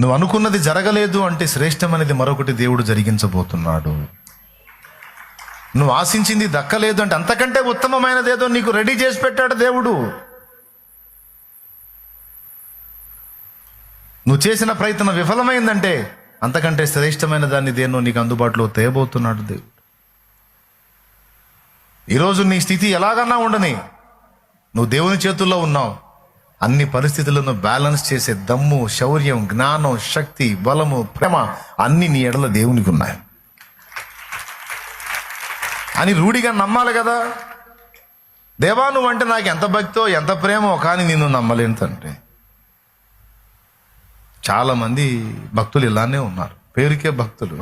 నువ్వు అనుకున్నది జరగలేదు అంటే శ్రేష్టమైనది మరొకటి దేవుడు జరిగించబోతున్నాడు. నువ్వు ఆశించింది దక్కలేదు అంటే అంతకంటే ఉత్తమమైనదేదో నీకు రెడీ చేసి పెట్టాడు దేవుడు. నువ్వు చేసిన ప్రయత్నం విఫలమైందంటే అంతకంటే శ్రేష్టమైన దాన్ని దేన్నో నీకు అందుబాటులో తేబోతున్నాడు దేవుడు. ఈరోజు నీ స్థితి ఎలాగన్నా ఉండని, నువ్వు దేవుని చేతుల్లో ఉన్నావు. అన్ని పరిస్థితులను బ్యాలెన్స్ చేసే దమ్ము, శౌర్యం, జ్ఞానం, శక్తి, బలము, ప్రేమ అన్ని నీ ఎడల దేవునికి ఉన్నాయి అని రూఢిగా నమ్మాలి కదా. దేవా నువ్వంటే నాకు ఎంత భక్తో ఎంత ప్రేమో, కానీ నిన్ను నమ్మలేను తండ్రి. చాలామంది భక్తులు ఇలానే ఉన్నారు, పేరుకే భక్తులు,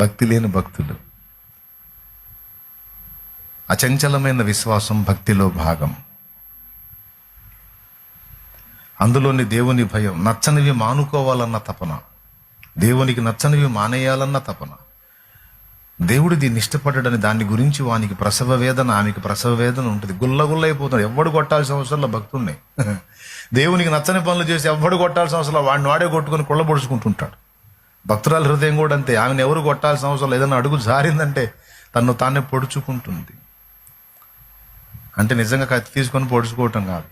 భక్తి లేని భక్తులు. అచంచలమైన విశ్వాసం భక్తిలో భాగం. అందులోని దేవుని భయం, నచ్చనివి మానుకోవాలన్న తపన, దేవునికి నచ్చనివి మానేయాలన్న తపన. దేవుడు దీన్ని ఇష్టపడ్డాడని దాని గురించి వానికి ప్రసవ వేదన, ఆమెకి ప్రసవ వేదన ఉంటుంది. గుల్లగుల్లైపోతున్నాడు. ఎవ్వడు కొట్టాల్సిన అవసరంలో భక్తుడిని, దేవునికి నచ్చని పనులు చేసి ఎవ్వడు కొట్టాల్సిన అవసరం, వాడిని వాడే కొట్టుకొని కుళ్ళబొడుచుకుంటుంటాడు. భక్తురాల హృదయం కూడా అంతే. ఆమెను ఎవరు కొట్టాల్సిన అవసరం, ఏదైనా అడుగు జారిందంటే తను తానే పొడుచుకుంటుంది. అంటే నిజంగా కత్తి తీసుకొని పొడుచుకోవటం కాదు,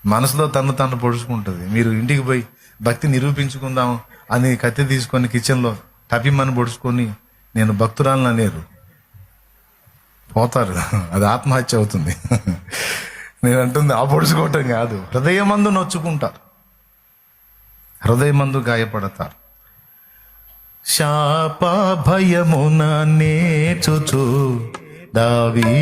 మనసులో తను పొడుచుకుంటుంది. మీరు ఇంటికి పోయి భక్తి నిరూపించుకుందాం అని కత్తి తీసుకొని కిచెన్లో టపిమ్మని పొడుచుకొని నేను భక్తురాలను అనేరు, పోతారు. అది ఆత్మహత్య అవుతుంది. నేను అంటుంది ఆ పొడుచుకోవటం కాదు, హృదయమందు నొచ్చుకుంటారు, హృదయమందు గాయపడతారు. శాప భయమున నేర్చుచు దావీ